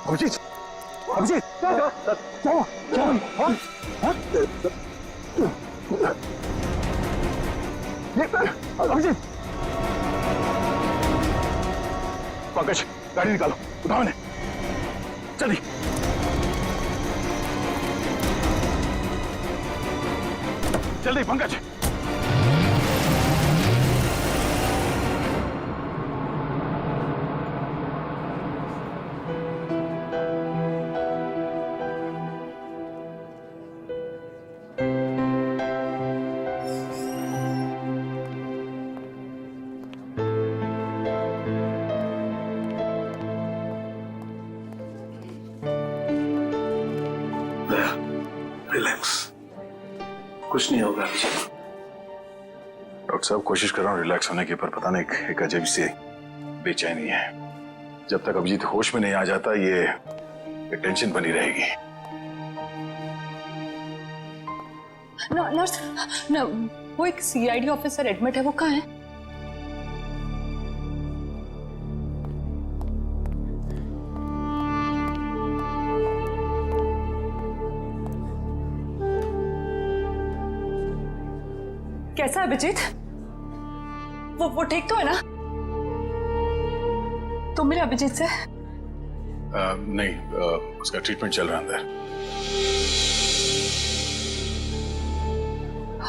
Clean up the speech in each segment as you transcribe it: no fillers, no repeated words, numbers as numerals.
अभिजीत, अभिजीत, क्या अभिजीत, पंकज गाड़ी निकालो, उठाओ इन्हें, जल्दी। जल्दी पंकज। रिलैक्स, कुछ नहीं होगा। डॉक्टर साहब कोशिश कर रहा हूँ रिलैक्स होने की, पर पता नहीं एक अजीब सी बेचैनी है। जब तक अभिजीत होश में नहीं आ जाता ये टेंशन बनी रहेगी। नर्स, वो एक सीआईडी ऑफिसर एडमिट है, वो कहाँ है? कैसा है अभिजीत? वो ठीक तो है ना? तुम मिले अभिजीत से? नहीं, उसका ट्रीटमेंट चल रहा है अंदर।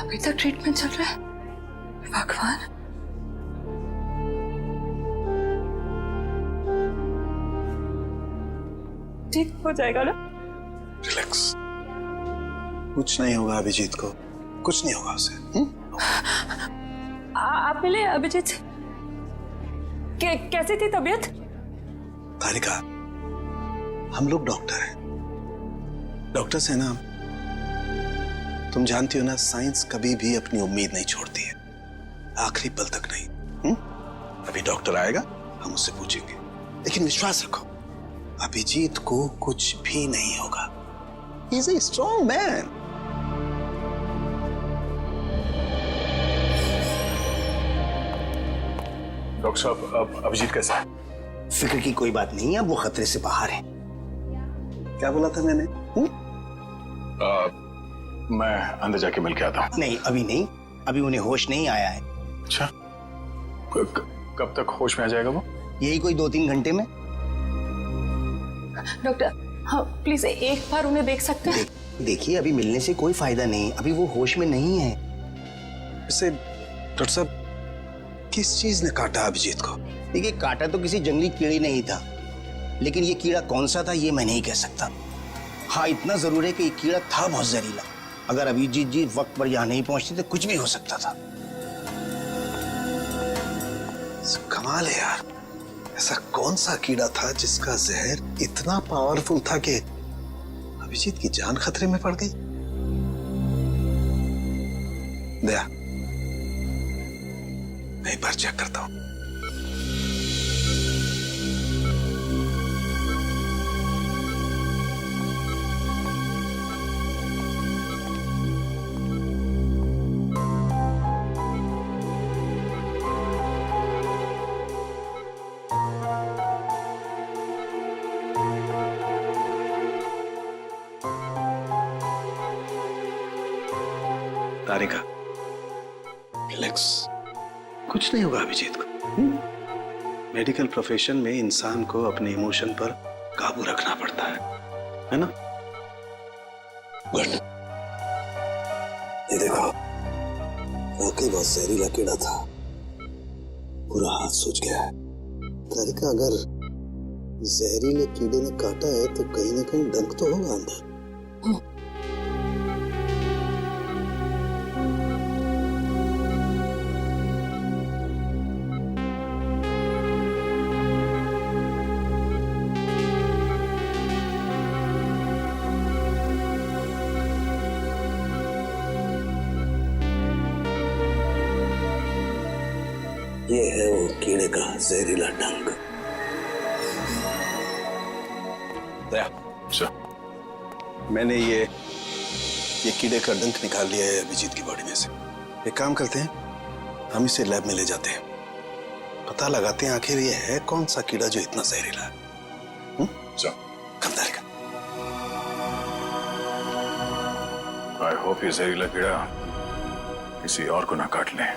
अभी तक ट्रीटमेंट चल रहा है? भगवान। ठीक हो जाएगा ना? रिलैक्स, कुछ नहीं होगा अभिजीत को, कुछ नहीं होगा उसे। आप मिले अभिजीत से? कैसी थी तबीयत? तारिका, हम लोग डॉक्टर हैं, डॉक्टर से ना, तुम जानती हो ना, साइंस कभी भी अपनी उम्मीद नहीं छोड़ती है, आखिरी पल तक नहीं। अभी डॉक्टर आएगा, हम उससे पूछेंगे, लेकिन विश्वास रखो अभिजीत को कुछ भी नहीं होगा। He is a strong man. Doctor साहब, अब अभिजीत कैसा है? फिक्र की कोई बात नहीं है, अब वो खतरे से बाहर है। क्या बोला था मैंने? मैं अंदर जाके मिल के आता हूँ। नहीं, अभी नहीं, अभी उन्हें होश नहीं आया है। अच्छा, कब तक होश में आ जाएगा वो? यही कोई 2-3 घंटे में। डॉक्टर, हाँ प्लीज एक बार उन्हें देख सकते हैं? देखिए, अभी मिलने से कोई फायदा नहीं, अभी वो होश में नहीं है। वैसे डॉक्टर साहब, किस चीज ने काटा अभिजीत को? देखिए, काटा तो किसी जंगली कीड़े ने ही था, लेकिन ये कीड़ा कौन सा था ये मैं नहीं कह सकता। हाँ, इतना जरूर है कि ये कीड़ा था बहुत जहरीला। अगर अभिजीत जी वक्त पर यहाँ नहीं पहुंचते तो कुछ भी हो सकता था। कमाल है यार, ऐसा कौन सा कीड़ा था जिसका जहर इतना पावरफुल था कि अभिजीत की जान खतरे में पड़ गई? दया, मैं एक बार चेक करता हूं। तारिका, रिलैक्स, कुछ नहीं होगा अभिजीत को। मेडिकल प्रोफेशन में इंसान को अपने इमोशन पर काबू रखना पड़ता है ना? गुड। ये देखो, वाकई बहुत जहरीला कीड़ा था, पूरा हाथ सूज गया है। तारिका, अगर जहरीले कीड़े ने काटा है तो कहीं ना कहीं डंक तो होगा अंदर। ये है वो कीड़े का जहरीला डंक। अच्छा, मैंने ये कीड़े का डंक निकाल लिया है अभिजीत की बॉडी में से। एक काम करते हैं, हम इसे लैब में ले जाते हैं, पता लगाते हैं आखिर ये है कौन सा कीड़ा जो इतना जहरीला है। होप ये जहरीला कीड़ा किसी और को ना काट ले।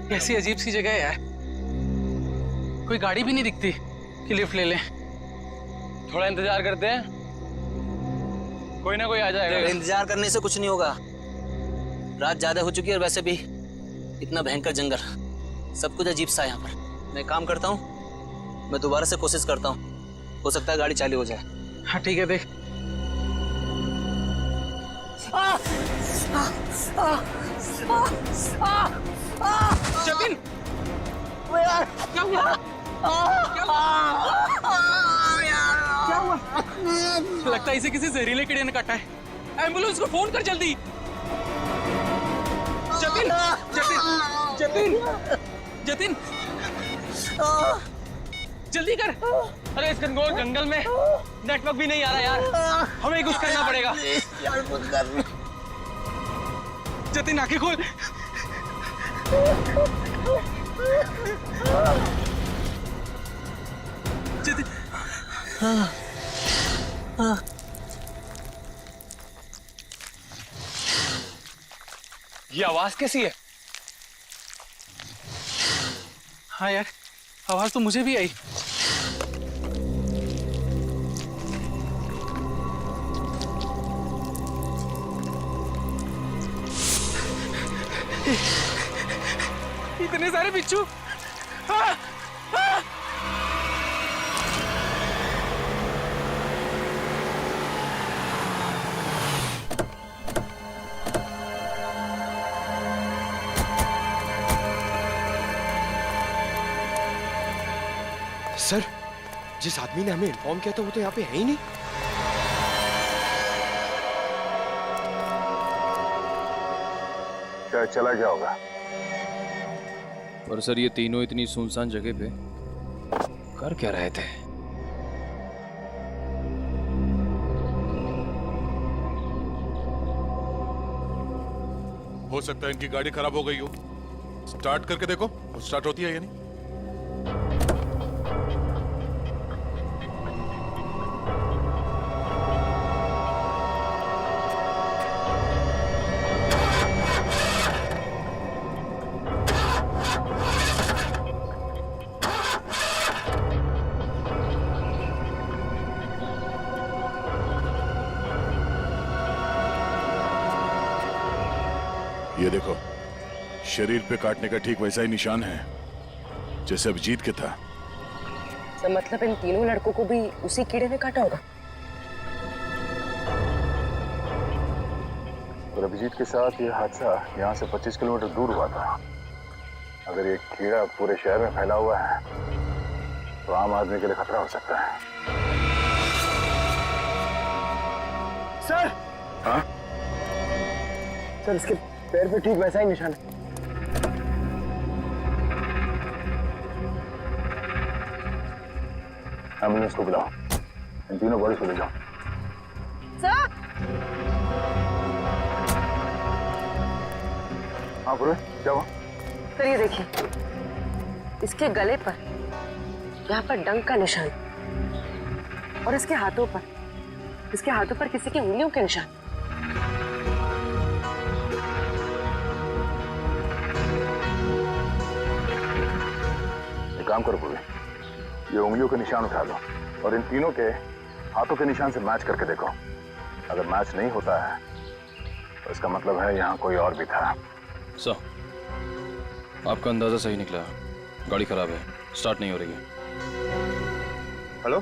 कैसी अजीब सी जगह है यार, कोई गाड़ी भी नहीं दिखती कि लिफ्ट ले लें। थोड़ा इंतजार करते हैं, कोई ना कोई आ जाएगा। इंतजार करने से कुछ नहीं होगा, रात ज्यादा हो चुकी है और वैसे भी इतना भयंकर जंगल, सब कुछ अजीब सा है यहाँ पर। मैं काम करता हूँ, मैं दोबारा से कोशिश करता हूँ, हो सकता है गाड़ी चालू हो जाए। हाँ ठीक है, देख। जतिन, क्या हुआ? क्या हुआ? लगता है इसे किसी जहरीले कीड़े ने काटा है। एम्बुलेंस को फोन कर जल्दी। जतिन, जतिन, जतिन, जतिन, जल्दी कर। अरे इस घनघोर जंगल में नेटवर्क भी नहीं आ रहा यार, हमें कुछ करना पड़ेगा। जतिन आंखें खोल। जतिन, ये आवाज कैसी है? हाँ यार, आवाज तो मुझे भी आई। इतने सारे बिच्छू। हाँ, हाँ। सर, जिस आदमी ने हमें इन्फॉर्म किया था वो तो यहाँ पे है ही नहीं। क्या चला गया होगा? और सर, ये तीनों इतनी सुनसान जगह पे कर क्या रहे थे? हो सकता है इनकी गाड़ी खराब हो गई हो। स्टार्ट करके देखो, स्टार्ट होती है या नहीं। ये देखो, शरीर पे काटने का ठीक वैसा ही निशान है जैसे अभिजीत के था। तो मतलब इन तीनों लड़कों को भी उसी कीड़े ने काटा होगा। और अभिजीत के साथ ये हादसा यहाँ से 25 किलोमीटर दूर हुआ था। अगर ये कीड़ा पूरे शहर में फैला हुआ है तो आम आदमी के लिए खतरा हो सकता है। सर, हाँ? सर इसके पैर पे ठीक वैसा ही निशान है। एम्बुलेंस को बुलाओ, इन तीनों बॉडीज को ले जाओ। सर, हाँ पूरे, क्या हुआ? सर ये देखिए, इसके गले पर यहाँ पर डंक का निशान और इसके हाथों पर किसी की उंगलियों के निशान। एक काम करो पूरे, ये उंगलियों के निशान उठा लो और इन तीनों के हाथों के निशान से मैच करके देखो। अगर मैच नहीं होता है तो इसका मतलब है यहाँ कोई और भी था। सर, आपका अंदाजा सही निकला, गाड़ी खराब है, स्टार्ट नहीं हो रही है। हेलो,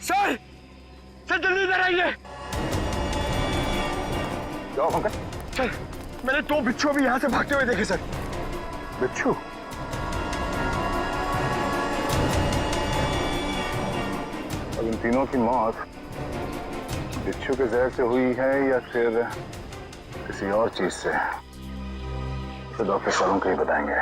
सर सर जल्दी इधर आइए। जाओ पंकज। सर मैंने 2 बिच्छू भी यहाँ से भागते हुए देखे सर। बिच्छू? अब इन तीनों की मौत बिच्छू के जहर से हुई है या फिर किसी और चीज से, तो डॉक्टर सालों को ही बताएंगे।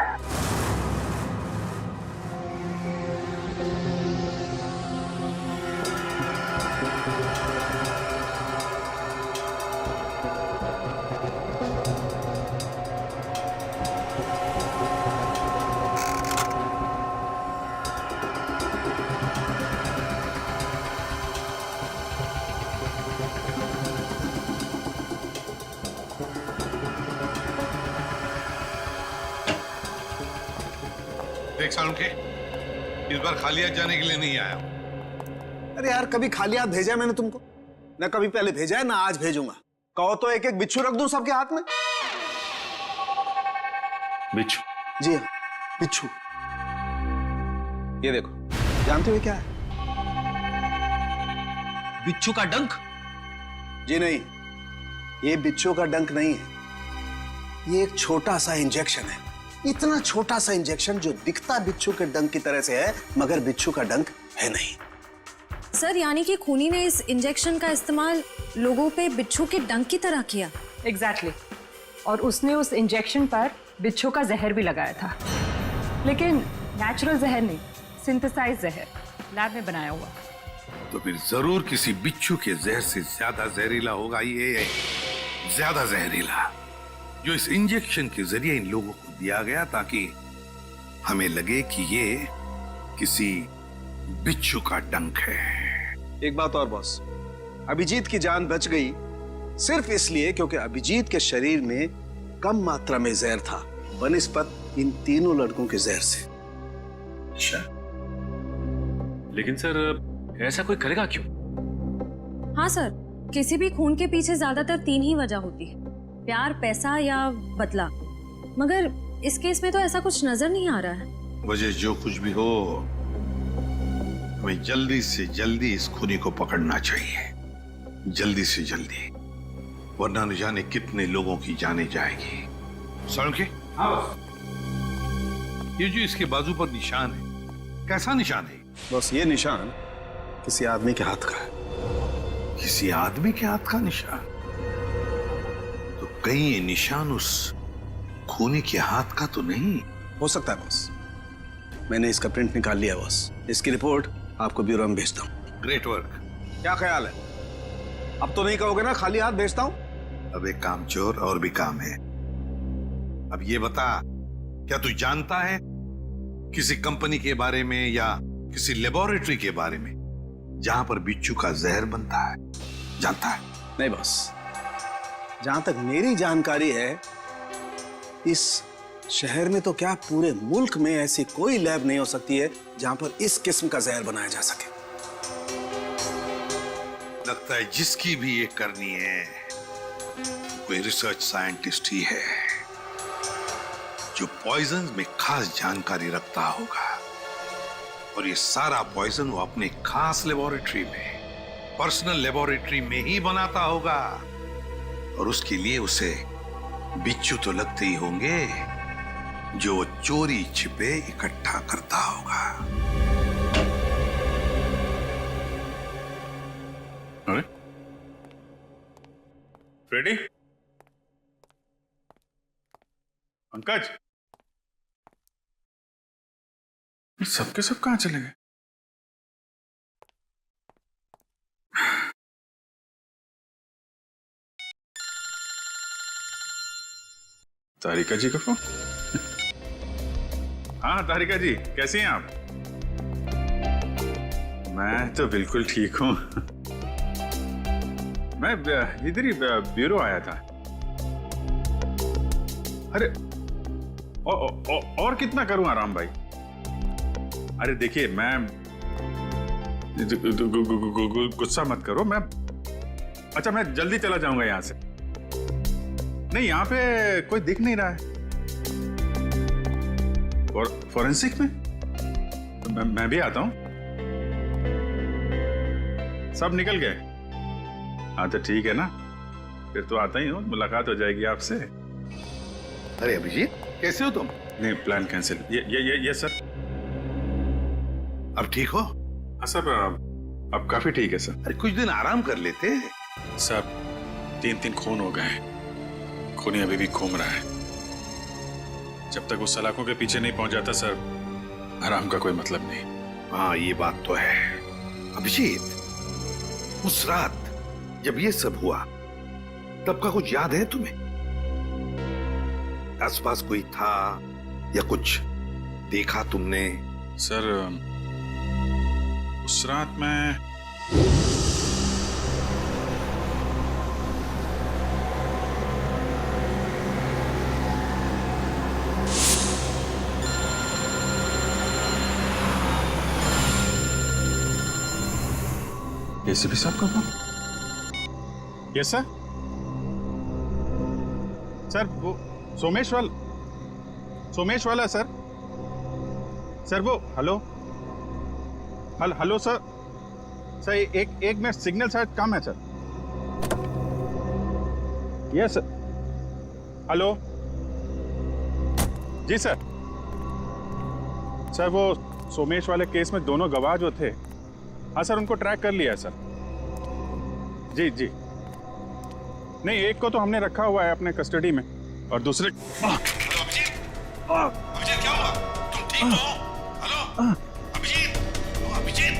देख सालुंखे, इस बार खाली हाथ जाने के लिए नहीं आया। अरे यार, कभी खाली हाथ भेजा है मैंने तुमको? ना कभी पहले भेजा है ना आज भेजूंगा। कहो तो एक एक बिच्छू रख दूं सबके हाथ में। बिच्छू? जी हाँ, बिच्छू। ये देखो, जानते हो क्या है? बिच्छू का डंक? जी नहीं, ये बिच्छू का डंक नहीं है। ये एक छोटा सा इंजेक्शन है। इतना छोटा सा इंजेक्शन जो दिखता बिच्छू के डंक की तरह से है, मगर बिच्छू का डंक है नहीं। सर, यानी कि खूनी ने इस इंजेक्शन का इस्तेमाल लोगों पे बिच्छू के डंक की तरह किया। एग्जैक्टली। और उसने उस इंजेक्शन पर बिच्छू का जहर भी लगाया था, लेकिन नेचुरल जहर नहीं, सिंथेसाइज जहर, लैब में बनाया हुआ। तो फिर जरूर किसी बिच्छू के जहर से ज्यादा जहरीला होगा ये, ज्यादा जहरीला, जो इस इंजेक्शन के जरिए इन लोगों को दिया गया ताकि हमें लगे कि ये किसी बिच्छू का डंक है। एक बात और बॉस, अभिजीत की जान बच गई सिर्फ इसलिए क्योंकि अभिजीत के शरीर में कम मात्रा में जहर था बनिस्बत इन तीनों लड़कों के जहर से। अच्छा, लेकिन सर ऐसा कोई करेगा क्यों? हाँ सर, किसी भी खून के पीछे ज्यादातर 3 ही वजह होती है, प्यार, पैसा या बदला। मगर इस केस में तो ऐसा कुछ नजर नहीं आ रहा है। वजह जो कुछ भी हो, हमें जल्दी से जल्दी इस खूनी को पकड़ना चाहिए, जल्दी से जल्दी, वरना न जाने कितने लोगों की जाने जाएगी। सालुंखे, ये जो इसके बाजू पर निशान है, कैसा निशान है? बस ये निशान किसी आदमी के हाथ का है। किसी आदमी के हाथ का निशान? तो कहीं ये निशान उस खूनी के हाथ का तो नहीं? हो सकता है बॉस, मैंने इसका प्रिंट निकाल लिया बॉस। इसकी रिपोर्ट आपको ब्यूरो में भेजता हूँ। Great work. क्या ख्याल है? अब तो नहीं कहोगे ना खाली हाथ भेजता हूँ? अब एक काम चोर और भी काम है। अब ये बता, क्या तू जानता है किसी कंपनी के बारे में या किसी लेबोरेटरी के बारे में जहां पर बिच्छू का जहर बनता है? जानता है? नहीं बॉस, जहां तक मेरी जानकारी है, इस शहर में तो क्या पूरे मुल्क में ऐसी कोई लैब नहीं हो सकती है जहां पर इस किस्म का जहर बनाया जा सके। लगता है जिसकी भी ये करनी है कोई रिसर्च साइंटिस्ट ही है जो पॉइजन में खास जानकारी रखता होगा, और ये सारा पॉइजन वो अपने खास लेबोरेटरी में, पर्सनल लेबोरेटरी में ही बनाता होगा, और उसके लिए उसे बिच्छू तो लगते ही होंगे जो वो चोरी छिपे इकट्ठा करता होगा। अरे फ्रेडी, पंकज, सबके सब कहां चले गए? तारिका जी का फोन। हाँ तारिका जी, कैसी हैं आप? मैं तो बिल्कुल ठीक हूं। मैं इधर ही ब्यूरो आया था। अरे और कितना करूं आराम भाई? अरे देखिए, मैं गुस्सा मत करो, मैं अच्छा मैं जल्दी चला जाऊंगा यहां से। नहीं, यहां पे कोई दिख नहीं रहा है। और फॉरेंसिक में मैं भी आता हूं। सब निकल गए। हाँ तो ठीक है ना, फिर तो आता ही हूँ, मुलाकात हो जाएगी आपसे। अरे अभिजीत, कैसे हो तुम? नहीं, प्लान कैंसिल। ये सर। अब ठीक हो? हाँ सर, अब काफी ठीक है सर। अरे कुछ दिन आराम कर लेते। सर 3 खून हो गए, खूनी अभी भी घूम रहा है। जब तक वो सलाखों के पीछे नहीं पहुंच जाता सर, आराम का कोई मतलब नहीं। हाँ ये बात तो है। अभिजीत, उस रात जब ये सब हुआ तब का कुछ याद है तुम्हें? आसपास कोई था या कुछ देखा तुमने? सर उस रात मैं एसीपी साहब का फोन। Yes sir. सर वो सोमेश वाला सर। सर वो हेलो सर। सर एक मिनट, सिग्नल शायद कम है सर। Yes sir. हेलो जी सर। सर वो सोमेश वाले केस में दोनों गवाह जो थे, हाँ सर उनको ट्रैक कर लिया है सर। जी जी। नहीं, एक को तो हमने रखा हुआ है अपने कस्टडी में और दूसरे। अभिजीत क्या हुआ? तुम ठीक हो? हेलो अभिजीत, अभिजीत।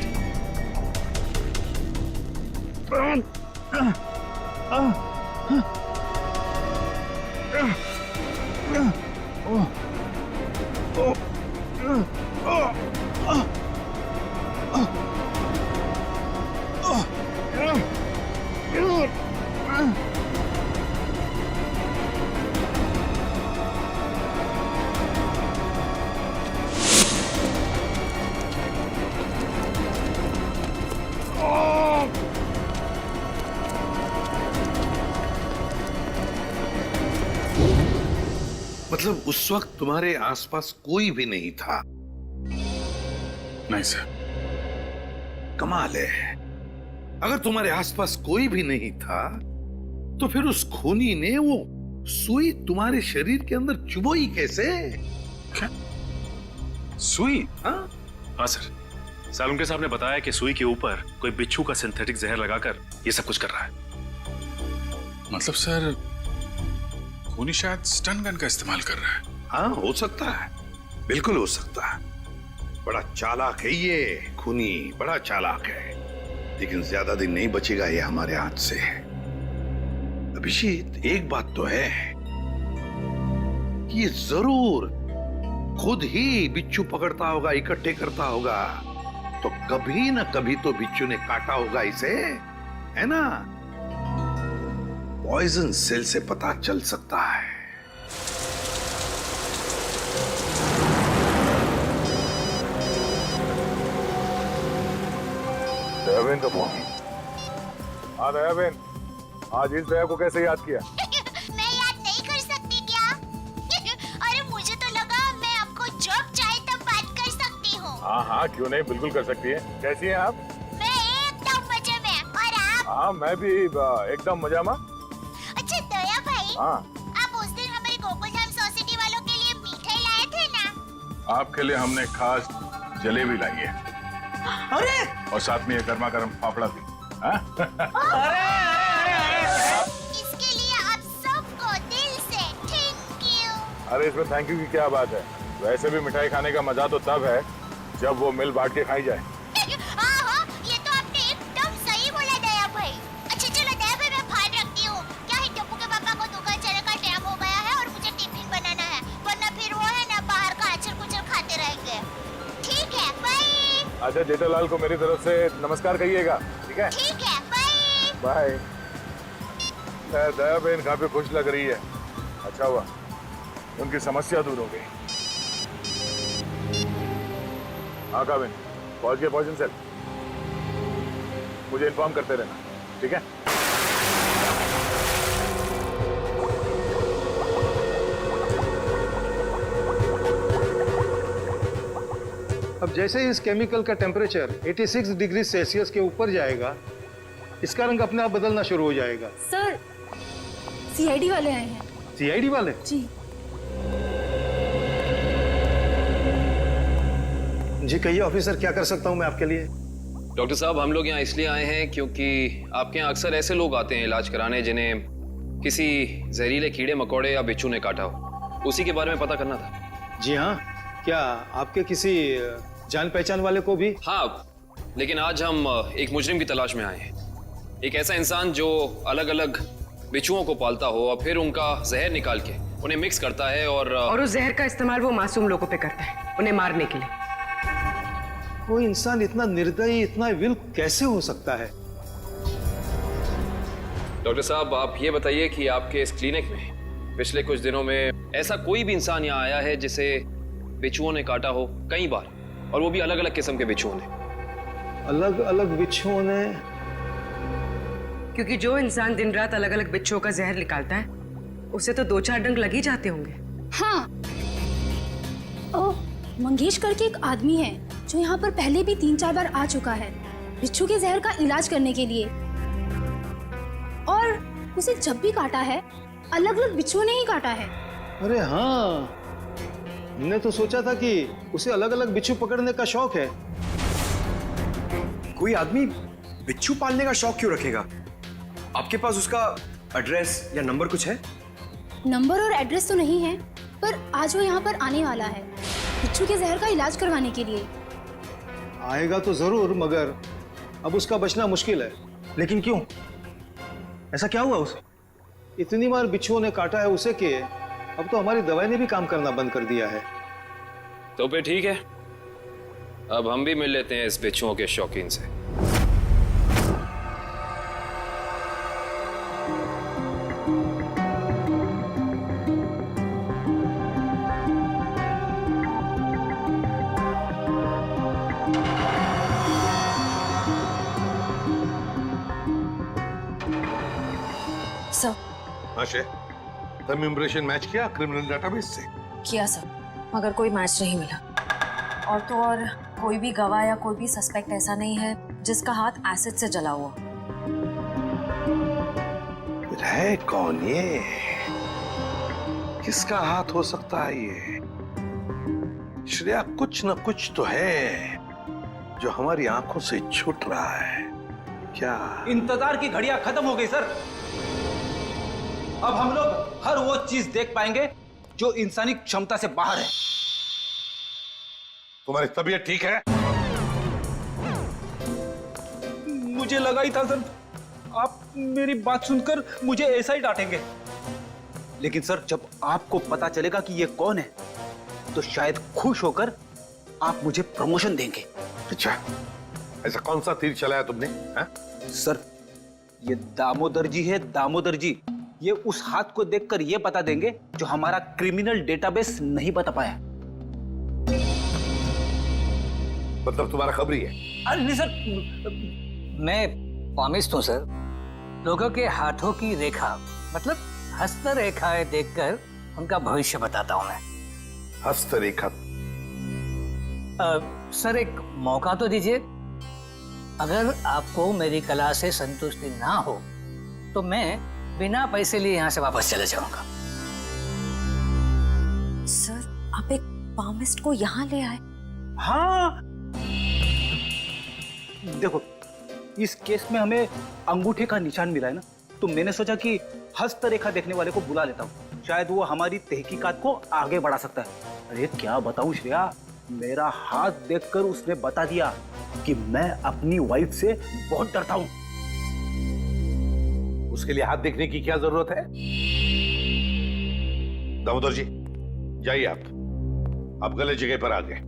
मतलब उस वक्त तुम्हारे आसपास कोई भी नहीं था? नहीं सर। कमाल है, अगर तुम्हारे आसपास कोई भी नहीं था तो फिर उस खूनी ने वो सुई तुम्हारे शरीर के अंदर चुभोई कैसे? क्या सुई? हाँ सर, सालुंके साहब ने बताया कि सुई के ऊपर कोई बिच्छू का सिंथेटिक जहर लगाकर ये सब कुछ कर रहा है। मतलब सर खूनी शायद स्टन गन का इस्तेमाल कर रहा है। हाँ हो सकता है, बिल्कुल हो सकता है। बड़ा चालाक है ये खूनी, बड़ा चालाक है, लेकिन ज्यादा दिन नहीं बचेगा ये हमारे हाथ से। अभिजीत, एक बात तो है कि ये जरूर खुद ही बिच्छू पकड़ता होगा, इकट्ठे करता होगा, तो कभी ना कभी तो बिच्छू ने काटा होगा इसे, है ना? पॉइजन सेल से पता चल सकता है। दयाबेन का फोन। हाँ दयाबेन, आज इस दया को कैसे याद किया? मैं याद नहीं कर सकती क्या? अरे मुझे तो लगा मैं आपको जब चाहे तब बात कर सकती हूँ। हाँ क्यों नहीं, बिल्कुल कर सकती है। कैसी हैं आप? मैं एकदम मजे में, और आप? हाँ मैं भी एकदम मजा में। अच्छा दया भाई, हाँ आप उस दिन हमारे गोकुलधाम सोसाइटी वालों के लिए मिठाई लाए थे ना? आपके लिए हमने खास जलेबी लाई है। अरे और साथ में ये गर्मा गर्म फाफड़ा भी। हाँ? इसके लिए आप सबको दिल से थैंक यू। अरे इसमें थैंक यू की क्या बात है? वैसे भी मिठाई खाने का मजा तो तब है जब वो मिल बांट के खाई जाए। हाँ, ये तो आपने एकदम सही बोला दया भाई। अच्छा चलो दया भाई, मैं फोन रखती हूँ। क्या है, टप्पू के पापा को दुकान चलने का टाइम हो गया है और मुझे टिफिन बनाना है, वरना फिर वो है ना बाहर का अचर कुचर खाते रहेंगे। ठीक है, बाय। अच्छा जेठालाल को मेरी तरफ से नमस्कार कहिएगा, ठीक है? ठीक है, बाय। बाय। दया बहन काफी खुश लग रही है। अच्छा हुआ उनकी समस्या दूर हो गई। हाँ काबिन, पहुंच गए पॉइजन सेल। मुझे इन्फॉर्म करते रहना, ठीक है? अब जैसे ही इस केमिकल का टेम्परेचर 86 डिग्री सेल्सियस के ऊपर जाएगा, इसका रंग अपने आप बदलना शुरू हो जाएगा। सर सीआईडी वाले आए हैं। सीआईडी वाले? जी। जी कहिए ऑफिसर, क्या कर सकता हूं मैं आपके लिए? डॉक्टर साहब, हम लोग यहाँ इसलिए आए हैं क्योंकि आपके यहाँ अक्सर ऐसे लोग आते हैं इलाज कराने जिन्हें किसी जहरीले कीड़े मकोड़े या बिच्छू ने काटा हो। उसी के बारे में पता करना था। जी हाँ, क्या आपके किसी जान पहचान वाले को भी? हाँ, लेकिन आज हम एक मुजरिम की तलाश में आए हैं। एक ऐसा इंसान जो अलग अलग बिच्छुओं को पालता हो और फिर उनका जहर निकाल के उन्हें मिक्स करता है और उस जहर का इस्तेमाल वो मासूम लोगों पे करता है, उन्हें मारने के लिए। कोई इंसान इतना निर्दयी, इतना विल कैसे हो सकता है? डॉक्टर साहब, आप ये बताइए कि आपके इस क्लिनिक में पिछले कुछ दिनों में ऐसा कोई भी इंसान यहाँ आया है जिसे बिच्छुओं ने काटा हो कई बार, और वो भी अलग अलग किस्म के बिच्छुओं ने? अलग अलग बिच्छुओं ने? क्योंकि जो इंसान दिन रात अलग अलग बिच्छुओं का जहर निकालता है उसे तो 2-4 डंक लग ही जाते होंगे। हाँ, मंगेश करके एक आदमी है जो यहाँ पर पहले भी 3-4 बार आ चुका है बिच्छू के जहर का इलाज करने के लिए, और उसे जब भी काटा है अलग अलग बिच्छुओं ने ही काटा है। अरे हाँ, हमने तो सोचा था कि उसे अलग अलग बिच्छू पकड़ने का शौक है। कोई आदमी बिच्छू पालने का शौक क्यों रखेगा? आपके पास उसका एड्रेस या नंबर कुछ है? नंबर और एड्रेस तो नहीं है, पर आज वो यहाँ पर आने वाला है बिच्छू के जहर का इलाज करवाने के लिए। आएगा तो जरूर, मगर अब उसका बचना मुश्किल है। लेकिन क्यों? ऐसा क्या हुआ उसे? इतनी बार बिच्छुओं ने काटा है उसे कि अब तो हमारी दवाई ने भी काम करना बंद कर दिया है। तो फिर ठीक है, अब हम भी मिल लेते हैं इस बिच्छुओं के शौकीन से। तुम इम्प्रेशन मैच किया क्रिमिनल डेटाबेस से? किया सर, मगर कोई मैच नहीं मिला। और तो और कोई भी गवाह या कोई भी सस्पेक्ट ऐसा नहीं है जिसका हाथ एसिड से जला हुआ। है कौन ये? किसका हाथ हो सकता है ये? श्रेया, कुछ न कुछ तो है जो हमारी आंखों से छूट रहा है। क्या? इंतजार की घड़ियां खत्म हो गई सर। अब हम लोग हर वो चीज देख पाएंगे जो इंसानी क्षमता से बाहर है। तुम्हारी तबीयत ठीक है? मुझे लगा ही था सर, आप मेरी बात सुनकर मुझे ऐसा ही डांटेंगे, लेकिन सर जब आपको पता चलेगा कि ये कौन है तो शायद खुश होकर आप मुझे प्रमोशन देंगे। अच्छा, ऐसा कौन सा तीर चलाया तुमने? है? सर ये दामोदर जी है, दामोदर जी। ये उस हाथ को देखकर ये बता देंगे जो हमारा क्रिमिनल डेटाबेस नहीं बता पाया। मतलब तुम्हारा खबरी है? अरे नहीं सर, मैं पामिस्ट हूँ सर। लोगों के हाथों की रेखा मतलब हस्त रेखाएं देखकर उनका भविष्य बताता हूँ मैं। हस्त रेखा? सर एक मौका तो दीजिए। अगर आपको मेरी कला से संतुष्टि ना हो तो मैं बिना पैसे लिए यहाँ से वापस चले जाऊंगा। सर आप एक पामिस्ट को यहाँ ले आए? हाँ, देखो इस केस में हमें अंगूठे का निशान मिला है ना, तो मैंने सोचा कि हस्त रेखा देखने वाले को बुला लेता हूँ, शायद वो हमारी तहकीकात को आगे बढ़ा सकता है। अरे क्या बताऊं श्रेया, मेरा हाथ देखकर उसने बता दिया कि मैं अपनी वाइफ से बहुत डरता हूँ। उसके लिए हाथ देखने की क्या जरूरत है? दामोदर जी जाइए, आप गलत जगह पर आ गए।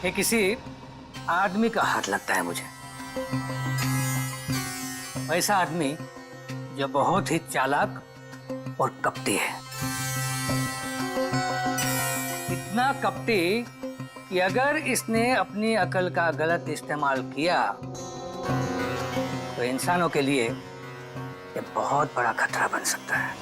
ये किसी आदमी का हाथ लगता है मुझे। ऐसा आदमी जो बहुत ही चालाक और कपटी है। इतना कपटी कि अगर इसने अपनी अकल का गलत इस्तेमाल किया तो इंसानों के लिए ये बहुत बड़ा खतरा बन सकता है।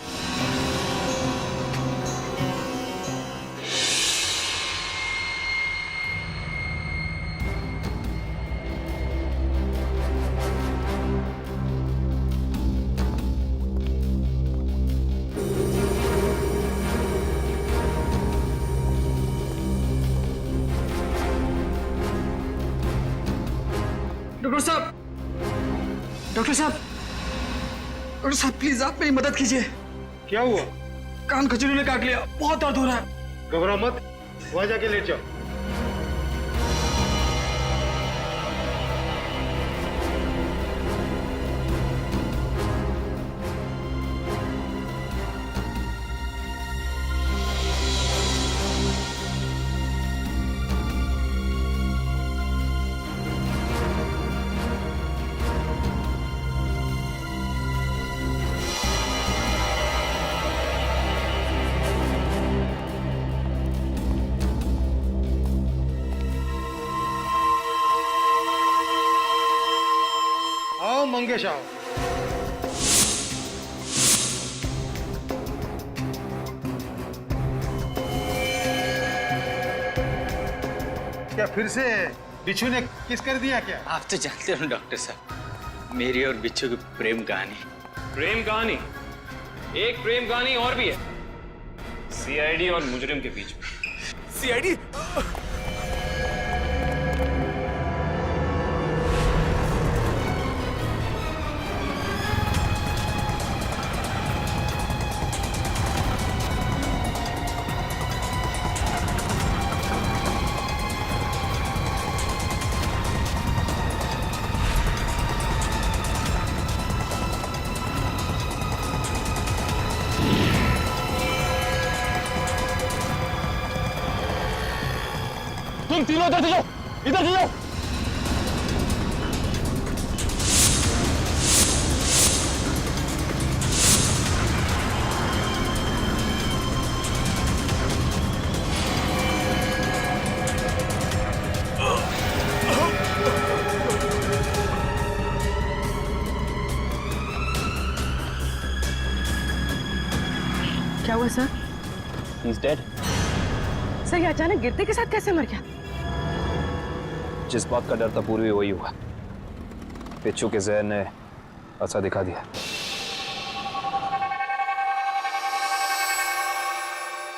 डॉक्टर साहब, डॉक्टर साहब, डॉक्टर साहब प्लीज आप मेरी मदद कीजिए। क्या हुआ? कान खजूरी ने काट लिया, बहुत दर्द हो रहा है। घबराओ मत, वहां जाके लेट जाओ। आओ मंगेश आओ। क्या फिर से बिच्छू ने किस कर दिया क्या? आप तो जानते हो डॉक्टर साहब, मेरी और बिच्छू की प्रेम कहानी। प्रेम कहानी? एक प्रेम कहानी और भी है, सीआईडी और मुजरिम के बीच में। सीआईडी? तुम तीनों इधर से जाओ, इधर से जाओ। क्या हुआ सर? He's dead. सर ये अचानक गिरते के साथ कैसे मर गया? जिस बात का डर था पूर्वी वही हुआ। बिच्छू के जहर ने असर दिखा दिया।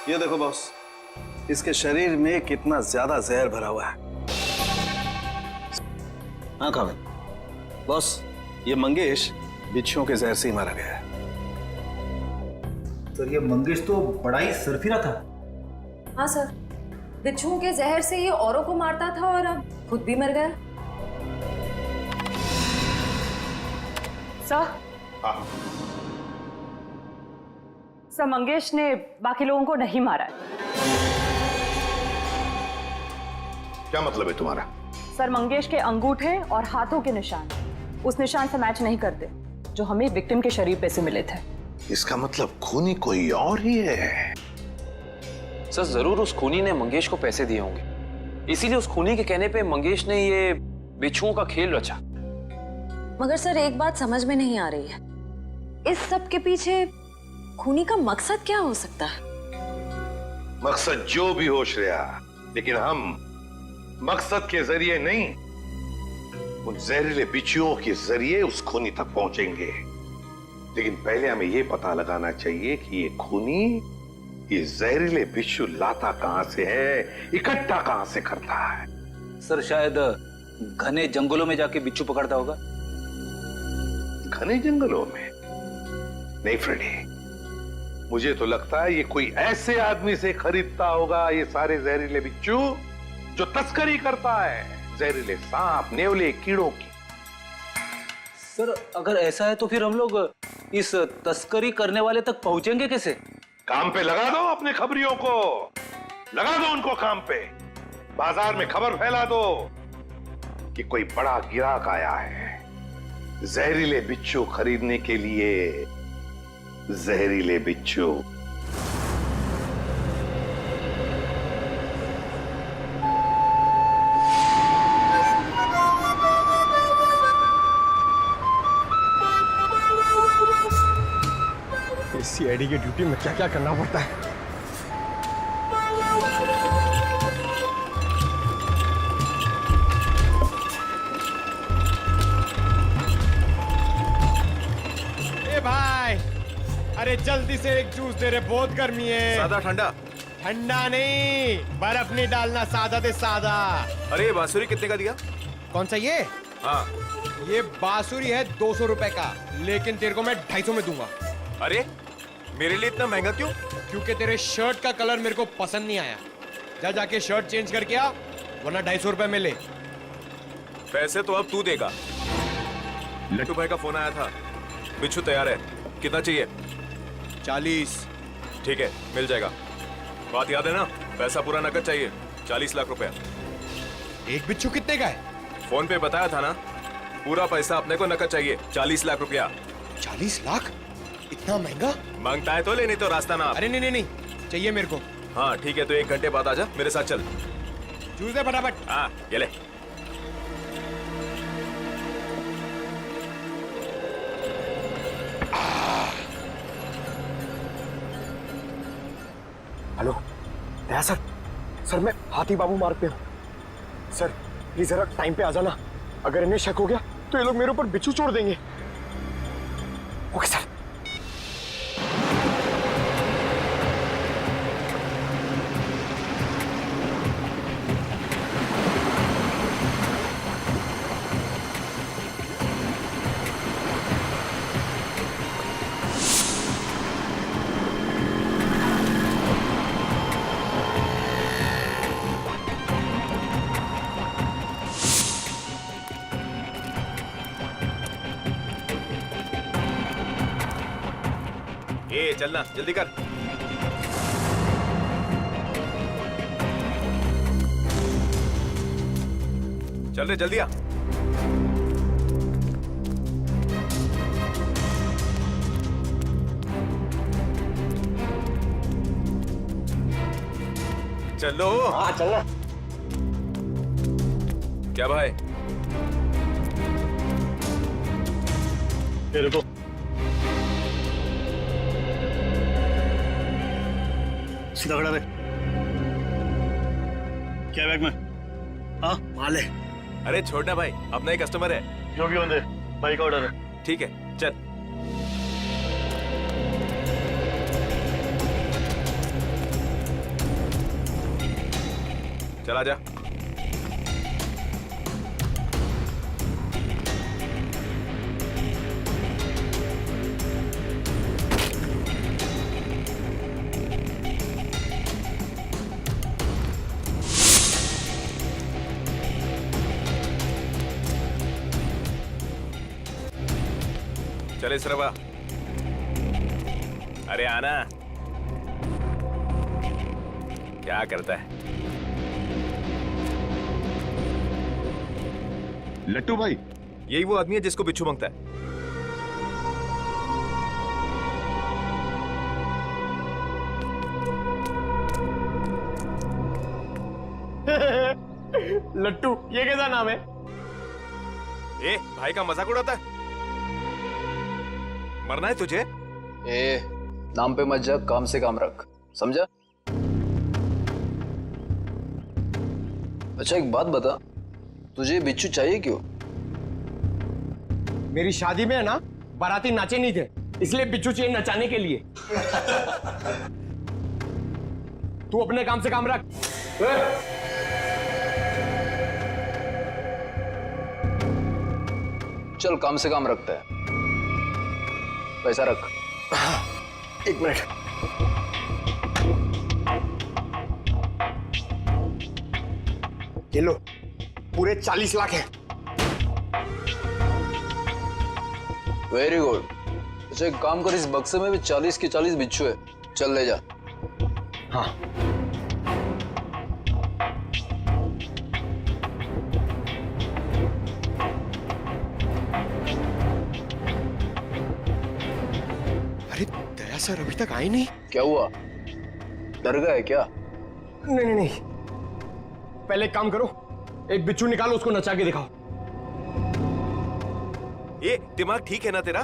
ये देखो बॉस, इसके शरीर में कितना ज्यादा जहर भरा हुआ है। हाँ काबिल बॉस, ये मंगेश बिच्छुओं के जहर से ही मारा गया है। सर ये मंगेश तो बड़ा ही सरफिरा था। हाँ सर, बिच्छुओं के जहर से ये औरों को मारता था और अब खुद भी मर गया। सर मंगेश ने बाकी लोगों को नहीं मारा है। क्या मतलब है तुम्हारा? सर मंगेश के अंगूठे और हाथों के निशान उस निशान से मैच नहीं करते जो हमें विक्टिम के शरीर पे से मिले थे। इसका मतलब खूनी कोई और ही है। सर जरूर उस खूनी ने मंगेश को पैसे दिए होंगे, इसीलिए उस खूनी के कहने पे मंगेश ने ये बिच्छुओं का खेल रचा। मगर सर एक बात समझ में नहीं आ रही है, इस सब के पीछे खूनी का मकसद क्या हो सकता है? मकसद जो भी हो श्रेया, लेकिन हम मकसद के जरिए नहीं, उन जहरीले बिच्छुओं के जरिए उस खूनी तक पहुंचेंगे। लेकिन पहले हमें यह पता लगाना चाहिए कि ये खूनी ये जहरीले बिच्छू लाता कहां से है, इकट्ठा कहां से करता है। सर शायद घने जंगलों में जाके बिच्छू पकड़ता होगा। घने जंगलों में? नहीं फ्रेडी, मुझे तो लगता है ये कोई ऐसे आदमी से खरीदता होगा ये सारे जहरीले बिच्छू जो तस्करी करता है, जहरीले सांप, नेवले, कीड़ों की। सर अगर ऐसा है तो फिर हम लोग इस तस्करी करने वाले तक पहुंचेंगे कैसे? काम पे लगा दो अपने खबरियों को, लगा दो उनको काम पे, बाजार में खबर फैला दो कि कोई बड़ा गिराक आया है जहरीले बिच्छू खरीदने के लिए। जहरीले बिच्छू। सीआईडी की ड्यूटी में क्या क्या करना पड़ता है। ए भाई, अरे जल्दी से एक जूस दे रहे, बहुत गर्मी है। सादा ठंडा? ठंडा नहीं, बर्फ नहीं डालना, सादा दे सादा। अरे ये बांसुरी कितने का दिया? कौन सा ये? हाँ। ये बांसुरी है 200 रुपए का, लेकिन तेरे को मैं 250 में दूंगा। अरे मेरे लिए इतना महंगा क्यों? क्योंकि तेरे शर्ट का कलर मेरे को पसंद नहीं आया। जा जाके शर्ट चेंज करके आ, वरना 250 रुपए में ले। पैसे तो अब तू देगा। लट्टू भाई का फोन आया था, बिच्छू तैयार है। कितना चाहिए? 40। ठीक है, मिल जाएगा। बात याद है ना, पैसा पूरा नकद चाहिए। 40 लाख रुपया। एक बिच्छू कितने का है? फोन पे बताया था ना, पूरा पैसा अपने को नकद चाहिए। 40 लाख रुपया। 40 लाख? इतना महंगा? मांगता है तो ले, नहीं तो रास्ता ना। अरे नहीं नहीं नहीं, चाहिए मेरे को। हाँ ठीक है, तो 1 घंटे बाद आजा, मेरे साथ चल। जूस दे फटाफट। हाँ ये ले। हेलो दया सर, सर मैं हाथी बाबू मार्ग पे हूँ। सर प्लीज जरा टाइम पे आ जाना, अगर इन्हें शक हो गया तो ये लोग मेरे ऊपर बिच्छू छोड़ देंगे। Okay sir. ए चलना, जल्दी कर। चल रे, जल्दी आ। चलो। हाँ चलना। क्या भाई? ये रुको। सीधा खड़ा रहे। क्या बैग में? हाँ माल है। अरे छोड़ना भाई, अपना ही कस्टमर है। जो भी होने, भाई का ऑर्डर है। ठीक है चल। चला जा। चले सरवा। अरे आना। क्या करता है लट्टू भाई? यही वो आदमी है जिसको बिच्छू मांगता है। लट्टू, ये कैसा नाम है? ए भाई का मजाक उड़ाता है? मरना है तुझे? ए नाम पे मत जा, काम से काम रख, समझा? अच्छा एक बात बता, तुझे बिच्छू चाहिए क्यों? मेरी शादी में है ना, बाराती नाचे नहीं थे, इसलिए बिच्छू चाहिए नचाने के लिए। तू अपने काम से काम रख। चल काम से काम रखता है, पैसा रख। 1 मिनट। ये लो, पूरे 40 लाख है। Very good. अच्छा एक काम कर, इस बक्से में भी 40 के 40 बिच्छू है, चल ले जा। हाँ सर अभी तक आए नहीं। क्या हुआ, डर गए क्या? नहीं नहीं नहीं, पहले एक काम करो, एक बिच्छू निकालो, उसको नचा के दिखाओ। ये दिमाग ठीक है ना तेरा?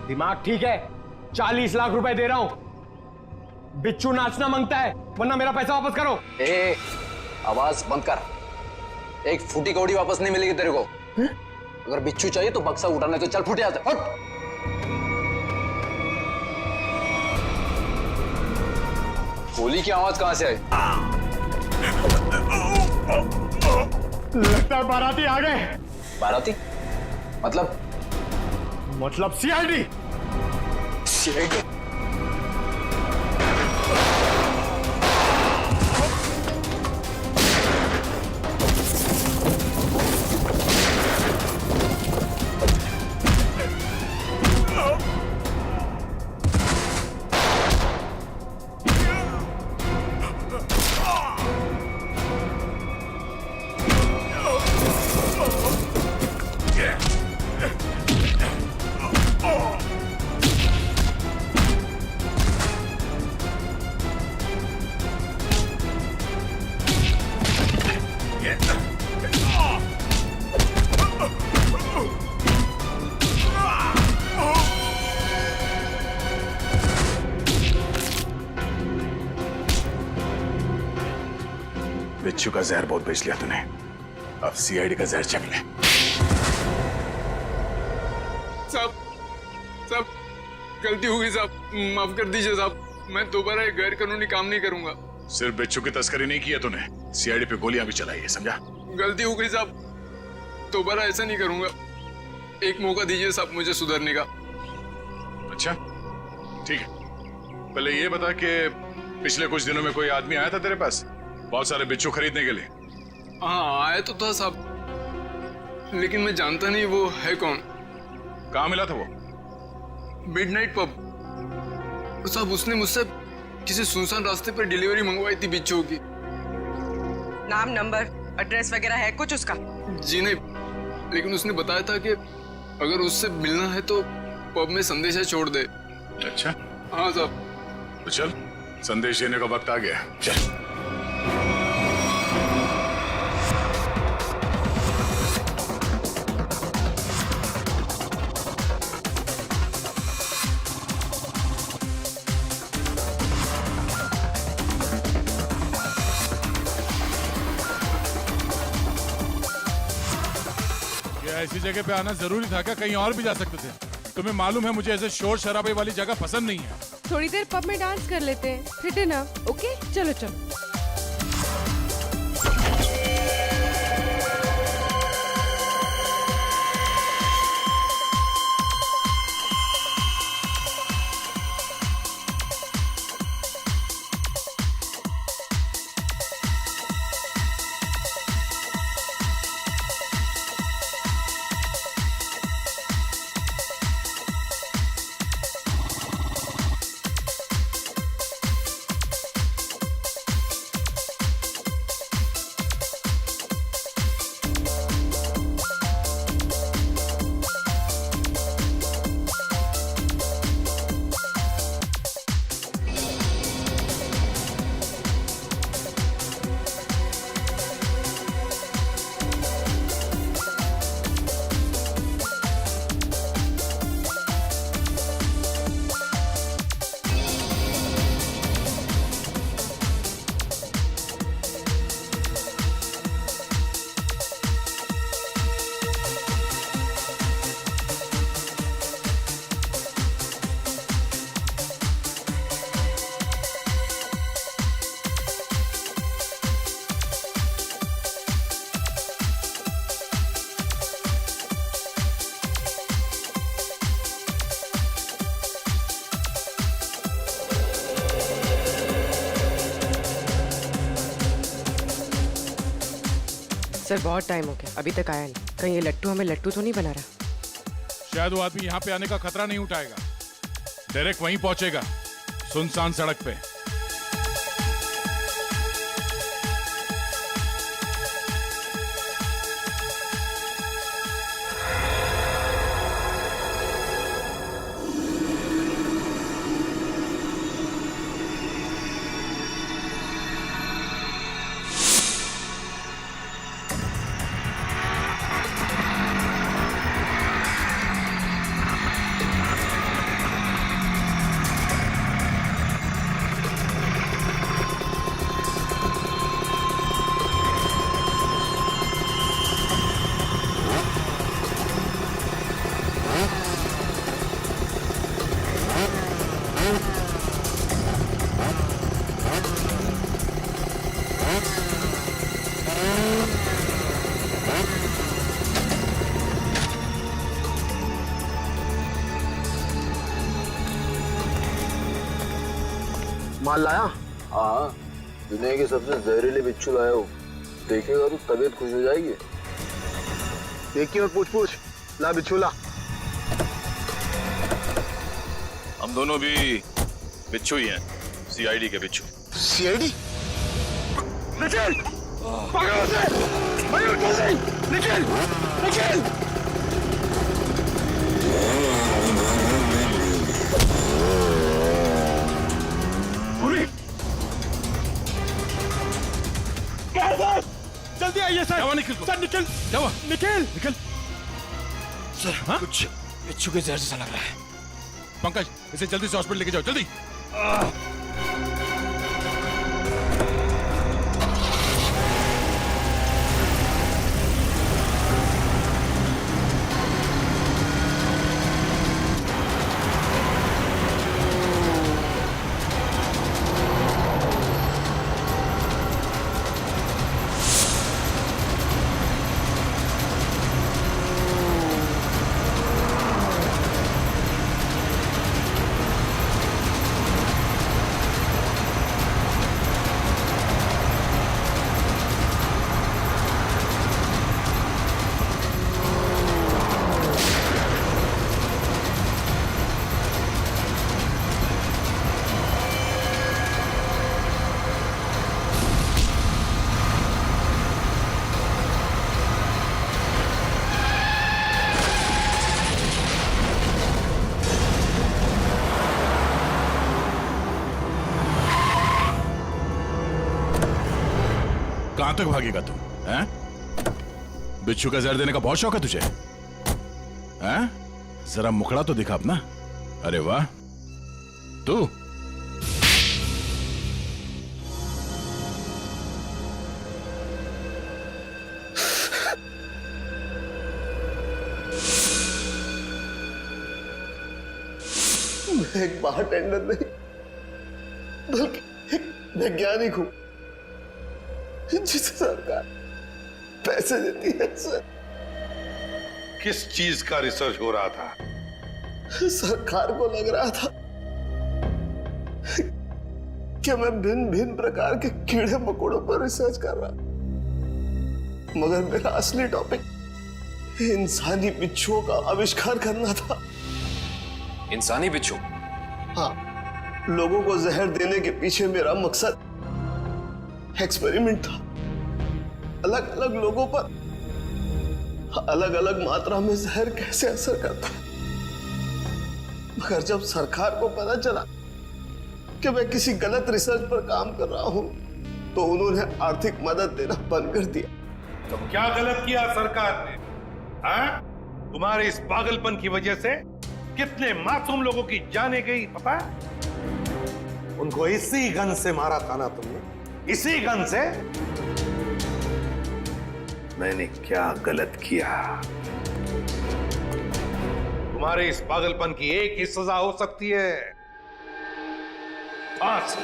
दिमाग ठीक है, 40 लाख रुपए दे रहा हूं। बिच्छू नाचना मांगता है, वरना मेरा पैसा वापस करो। ए, आवाज बंद कर। एक फूटी कौड़ी वापस नहीं मिलेगी तेरे को। अगर बिच्छू चाहिए तो बक्सा उठाने, तो चल फूटे आते। हट। गोली की आवाज कहां से आई? लगता है बाराती आ गए। बाराती? मतलब सीआईडी। सीआईडी? बिच्छू का जहर बहुत बेच लिया तूने, अब सीआईडी का जहर चख ले। साहब गलती हो गई साहब, माफ कर दीजिए साहब। मैं दोबारा एक गैर कानूनी काम नहीं करूंगा। सिर्फ बिच्छू की तस्करी नहीं की है तूने, सीआईडी पे गोलियां भी चलाई है, समझा? गलती हो गई साहब, दोबारा ऐसा नहीं करूंगा। एक मौका दीजिए साहब मुझे सुधरने का। अच्छा ठीक है, पहले ये बता कि पिछले कुछ दिनों में कोई आदमी आया था तेरे पास बहुत सारे बिच्छू खरीदने के लिए? हाँ आया तो था साहब, लेकिन मैं जानता नहीं वो है कौन। कहाँ मिला था वो? मिडनाइट पब साहब। उसने मुझसे किसी सुनसान रास्ते पर डिलीवरी मंगवाई थी बिच्छू की। नाम, नंबर, एड्रेस वगैरह है कुछ उसका? जी नहीं, लेकिन उसने बताया था कि अगर उससे मिलना है तो पब में संदेशा छोड़ दे। अच्छा हाँ साहब। तो चल, संदेश देने का वक्त आ गया, चल। ऐसी जगह पे आना जरूरी था क्या? कहीं और भी जा सकते थे। तुम्हें मालूम है मुझे ऐसे शोर शराबे वाली जगह पसंद नहीं है। थोड़ी देर पब में डांस कर लेते हैं, फिर डिनर। ओके चलो चलो। सर बहुत टाइम हो गया, अभी तक आया नहीं। कहीं ये लट्टू हमें लट्टू तो नहीं बना रहा? शायद वो आदमी यहाँ पे आने का खतरा नहीं उठाएगा, डायरेक्ट वहीं पहुंचेगा, सुनसान सड़क पे। माल लाया? हाँ, दुनिया के सबसे जहरीले बिच्छू लाया हूँ। देखेगा तो तबीयत खुश हो जाएगी। देखिए और पूछ ला बिच्छू ला। हम दोनों भी बिच्छू ही हैं, सीआईडी के बिच्छू। सीआईडी? निखिल! पकड़ो उसे! मयूर जल्दी! निखिल! निखिल! जल्दी आइए सर। जावा निखिल को। सर निखिल, जावा। निखिल। सर हाँ? कुछ बिच्छू के जहर जैसा लग रहा है। पंकज, इसे जल्दी से हॉस्पिटल लेके जाओ, जल्दी। कहां तक भागेगा तू? हैं? बिच्छू का जहर देने का बहुत शौक है तुझे? हैं? जरा मुखड़ा तो दिखा अपना। अरे वाह, तू मैं एक बारटेंडर नहीं बल्कि एक वैज्ञानिक हूं जिसे सरकार पैसे देती है। सर, किस चीज का रिसर्च हो रहा था? सरकार को लग रहा था कि मैं भिन्न प्रकार के कीड़े मकोड़ों पर रिसर्च कर रहा, मगर मेरा असली टॉपिक इंसानी बिच्छुओं का आविष्कार करना था। इंसानी बिच्छू? हाँ, लोगों को जहर देने के पीछे मेरा मकसद एक्सपेरिमेंट था। अलग अलग लोगों पर अलग अलग मात्रा में जहर कैसे असर करता है। मगर जब सरकार को पता चला कि मैं किसी गलत रिसर्च पर काम कर रहा हूं, तो उन्होंने आर्थिक मदद देना बंद कर दिया। तो क्या गलत किया सरकार ने? हाँ? तुम्हारे इस पागलपन की वजह से कितने मासूम लोगों की जाने गई पता है? उनको इसी गन से मारा था ना तुमने? इसी गन से? मैंने क्या गलत किया? तुम्हारे इस पागलपन की एक ही सजा हो सकती है, फांसी।